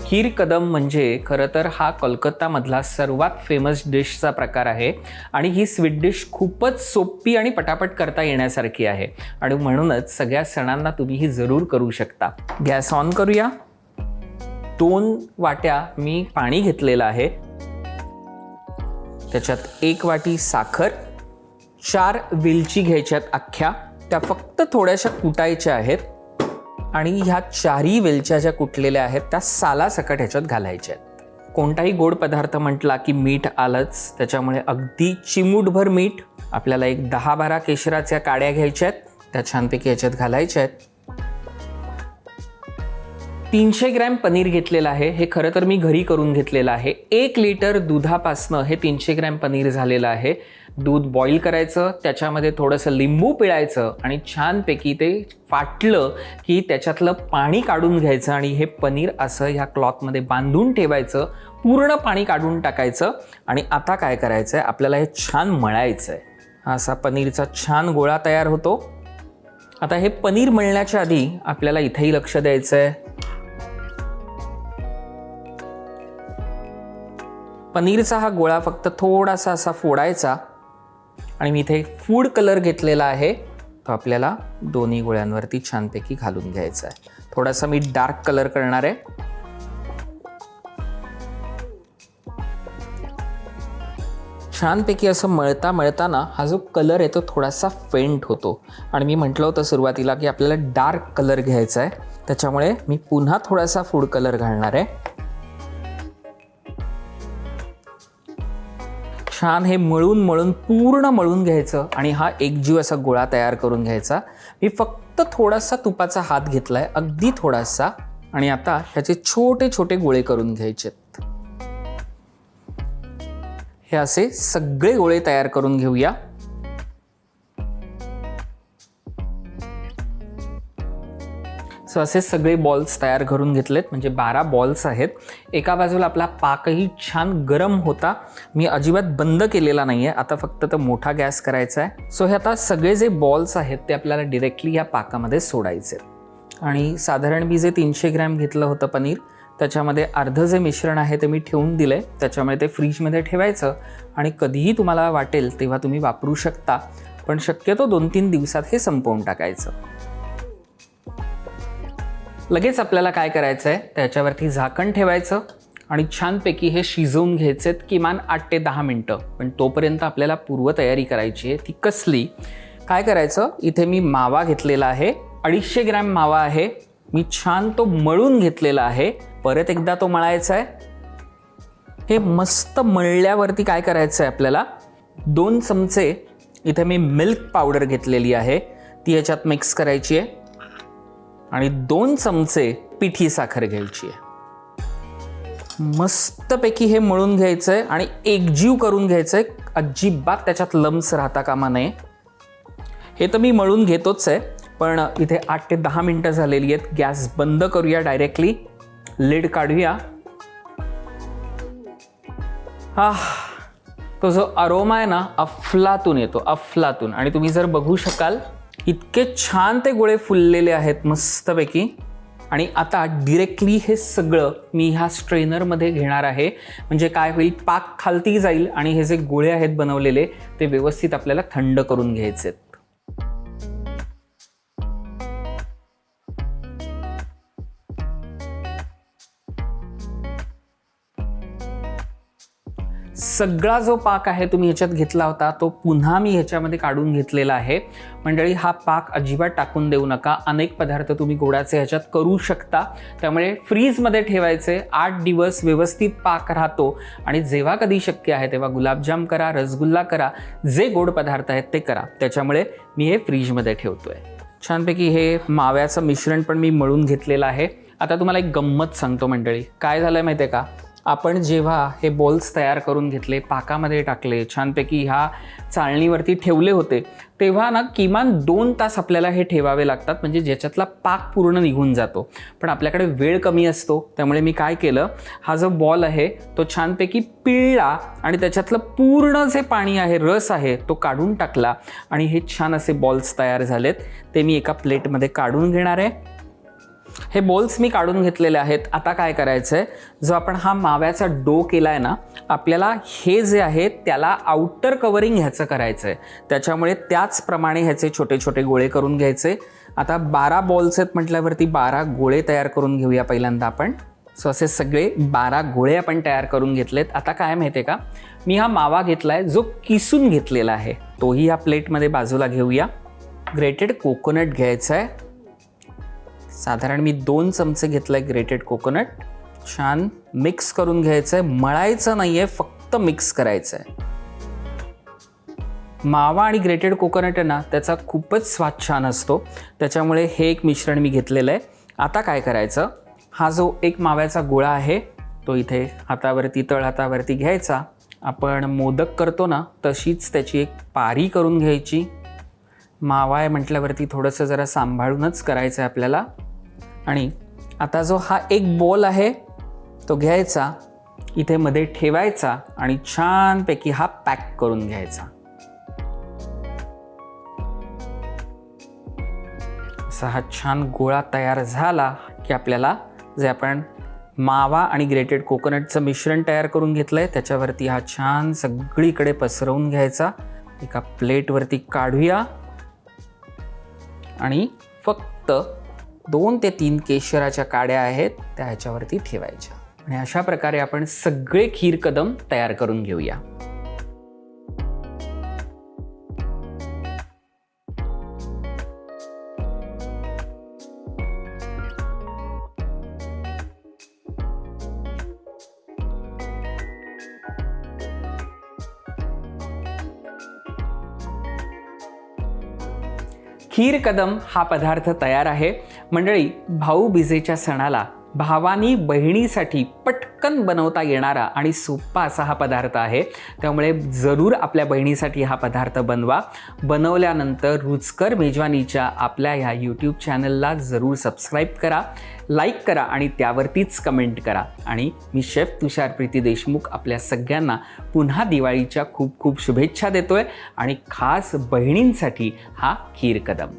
खीर कदम म्हणजे खरं तर हा कोलकातामधला सर्वात फेमस डिशचा प्रकार आहे आणि ही स्वीट डिश खूपच सोपी आणि पटापट करता येण्यासारखी आहे आणि म्हणूनच सगळ्या सणांना तुम्ही ही जरूर करू शकता. गॅस ऑन करूया. 2 वाट्या मी पाणी घेतलेलं आहे. त्याच्यात 1 वाटी साखर, 4 वेलची घ्यायच्यात अख्ख्या, त्या फक्त थोड्याशा कुटायच्या आहेत आणि ह्या 4ही वेलच्या ज्या कुटलेल्या आहेत त्या सालासकट ह्याच्यात घालायच्या आहेत. कोणताही गोड पदार्थ म्हटला की मीठ आलंच, त्याच्यामुळे अगदी चिमूटभर मीठ. आपल्याला एक 10-12 केशराच्या काड्या घ्यायच्या आहेत, त्या छानपैकी ह्याच्यात घालायच्या आहेत. 300 ग्रॅम पनीर घेतलेलं आहे. हे खरं तर मी घरी करून घेतलेलं आहे. 1 लिटर दुधापासनं हे 300 ग्रॅम पनीर झालेलं आहे. दूध बॉईल करायचं, त्याच्यामध्ये थोडंसं लिंबू पिळायचं आणि छानपैकी ते फाटलं की त्याच्यातलं पाणी काढून घ्यायचं आणि हे पनीर असं ह्या क्लॉथमध्ये बांधून ठेवायचं. पूर्ण पाणी काढून टाकायचं आणि आता काय करायचं आहे, आपल्याला हे छान मळायचं आहे. हा असा पनीरचा छान गोळा तयार होतो. आता हे पनीर मळण्याच्या आधी आपल्याला इथेही लक्ष द्यायचं आहे. पनीरचा हा गोळा फक्त थोडासा असा फोडायचा आणि मी इथे फूड कलर घेतलेला आहे, तो आपल्याला दोन्ही गोळ्यांवरती छानपैकी घालून घ्यायचा आहे. थोडासा मी डार्क कलर करणार आहे. छानपैकी असं मळताना हा जो कलर आहे तो थोडासा फेंट होतो आणि मी म्हटलं होतं सुरुवातीला की आपल्याला डार्क कलर घ्यायचा आहे, त्याच्यामुळे मी पुन्हा थोडासा फूड कलर घालणार आहे. छान हे मळून पूर्ण मळून घ्यायचं आणि हा एकजीव असा गोळा तयार करून घ्यायचा. मी फक्त थोडासा तुपाचा हात घेतलाय, अगदी थोडासा, आणि आता ह्याचे छोटे छोटे गोळे करून घ्यायचेत. हे असे सगळे गोळे तयार करून घेऊया. सो असे सगळे बॉल्स तयार करून घेतलेत, म्हणजे 12 बॉल्स आहेत. एका बाजूला आपला पाकही छान गरम होता, मी अजिबात बंद केलेला नाही आहे. आता फक्त तो मोठा गॅस करायचा आहे. सो हे आता सगळे जे बॉल्स आहेत ते आपल्याला डिरेक्टली या पाकामध्ये सोडायचे आणि साधारण मी जे 300 ग्रॅम घेतलं होतं पनीर, त्याच्यामध्ये अर्धं जे मिश्रण आहे ते मी ठेवून दिलं आहे. त्याच्यामुळे ते फ्रीजमध्ये ठेवायचं आणि कधीही तुम्हाला वाटेल तेव्हा तुम्ही वापरू शकता, पण शक्यतो 2-3 दिवसात हे संपवून टाकायचं. लगेच आपल्याला काय करायचं आहे, त्याच्यावरती झाकण ठेवायचं आणि छानपैकी हे शिजवून घ्यायचेत किमान 8 ते 10 मिनटं. पण तोपर्यंत आपल्याला पूर्वतयारी करायची आहे. ती कसली, काय करायचं, इथे मी मावा घेतलेला आहे, 250 ग्रॅम मावा आहे. मी छान तो मळून घेतलेला आहे. परत एकदा तो मळायचा आहे. हे मस्त मळल्यावरती काय करायचं आहे, आपल्याला 2 चमचे इथे मी मिल्क पावडर घेतलेली आहे, ती याच्यात मिक्स करायची आहे आणि 2 चमचे पिठी साखर घ्यायची आहे. मस्तपैकी हे मळून घ्यायचं आहे आणि एकजीव करून घ्यायचं आहे. अजिबात त्याच्यात लम्स राहता कामा नये. हे तर मी मळून घेतोच आहे, पण इथे 8 ते 10 मिनटं झालेली आहेत. गॅस बंद करूया, डायरेक्टली लिड काढूया. तो जो अरोमा आहे ना, अफलातून येतो, अफलातून. आणि तुम्ही जर बघू शकाल इतके छान ते गोळे फुललेले आहेत मस्तपैकी. आणि आता डिरेक्टली हे सगळं मी ह्या स्ट्रेनरमध्ये घेणार आहे, म्हणजे काय होईल, पाक खालती जाईल आणि हे जे गोळे आहेत बनवलेले ते व्यवस्थित आपल्याला थंड करून घ्यायचे. सगळा जो पाक आहे तुम्ही ह्याच्यात घेतला होता तो पुन्हा मी ह्याच्यामध्ये काढून घेतलेला आहे. मंडळी, हा पाक अजिबात टाकून देऊ नका. अनेक पदार्थ तुम्ही गोडाचे ह्याच्यात करू शकता, त्यामुळे फ्रीजमध्ये ठेवायचे. 8 दिवस व्यवस्थित पाक राहतो आणि जेव्हा कधी शक्य आहे तेव्हा गुलाबजाम करा, रसगुल्ला करा, जे गोड पदार्थ आहेत ते करा. त्याच्यामुळे मी हे फ्रीजमध्ये ठेवतोय. छानपैकी हे माव्याचं मिश्रण पण मी मळून घेतलेलं आहे. आता तुम्हाला एक गंमत सांगतो मंडळी. काय झालंय माहिती आहे का, आपण जेव्हा हे बॉल्स तयार करून घेतले, पाकामध्ये टाकले, छानपैकी ह्या चाळणीवरती ठेवले होते, तेव्हा ना किमान 2 तास आपल्याला हे ठेवावे लागतात, म्हणजे ज्याच्यातला पाक पूर्ण निघून जातो. पण आपल्याकडे वेळ कमी असतो, त्यामुळे मी काय केलं, हा जो बॉल आहे तो छानपैकी पिळला आणि त्याच्यातलं पूर्ण जे पाणी आहे, रस आहे, तो काढून टाकला आणि हे छान असे बॉल्स तयार झालेत. ते मी एका प्लेटमध्ये काढून घेणार आहे. हे बॉल्स मी काढून घेतलेले आहेत. आता काय करायचं आहे, जो आपण हा माव्याचा डो केला आहे ना, आपल्याला हे जे आहे त्याला आउटर कवरिंग ह्याचं करायचं आहे. त्याच्यामुळे त्याचप्रमाणे ह्याचे छोटे छोटे गोळे करून घ्यायचे. आता 12 बॉल्स आहेत म्हटल्यावरती 12 गोळे तयार करून घेऊया पहिल्यांदा आपण. सो असे सगळे 12 गोळे आपण तयार करून घेतलेत. आता काय माहिती आहे का, मी हा मावा घेतला आहे जो किसून घेतलेला आहे, तोही या प्लेटमध्ये बाजूला घेऊया. ग्रेटेड कोकोनट घ्यायचं आहे. साधारण मी 2 चमचे घेतलं आहे ग्रेटेड कोकोनट. छान मिक्स करून घ्यायचं आहे. मळायचं नाही आहे, फक्त मिक्स करायचं आहे. मावा आणि ग्रेटेड कोकोनट आहे ना, त्याचा खूपच स्वाद छान असतो. त्याच्यामुळे हे एक मिश्रण मी घेतलेलं आहे. आता काय करायचं, हा जो एक माव्याचा गोळा आहे तो इथे हातावरती, तळ हातावरती घ्यायचा. आपण मोदक करतो ना तशीच त्याची एक पारी करून घ्यायची. मावा आहे म्हटल्यावरती थोडंसं जरा सांभाळूनच करायचं आहे आपल्याला. आणि आता जो हा एक बॉल आहे तो घ्यायचा, इथे मध्ये ठेवायचा आणि छानपैकी हा पॅक करून घ्यायचा. असा हा छान गोळा तयार झाला की आपल्याला जे आपण मावा आणि ग्रेटेड कोकोनटचं मिश्रण तयार करून घेतलं आहे त्याच्यावरती हा छान सगळीकडे पसरवून घ्यायचा. एका प्लेटवरती काढूया आणि फक्त 2 ते 3 केशराच्या काड्या आहेत त्या ह्याच्यावरती ठेवायच्या. आणि अशा प्रकारे आपण सगळे खीर कदम तयार करून घेऊया. खीर कदम हा पदार्थ तयार आहे. मंडळी, भाऊबीजेच्या सणाला भावानी बहिणीसाठी पटकन बनवता येणारा आणि सोपा असा हा पदार्थ आहे. त्यामुळे जरूर आपल्या बहिणीसाठी हा पदार्थ बनवा. बनवल्यानंतर रुचकर मेजवानीच्या आपल्या ह्या यूट्यूब चॅनलला जरूर सबस्क्राईब करा, लाईक करा आणि त्यावरतीच कमेंट करा. आणि मी शेफ तुषार प्रीती देशमुख आपल्या सगळ्यांना पुन्हा दिवाळीच्या खूप खूप शुभेच्छा देतोय. आणि खास बहिणींसाठी हा खीर कदम.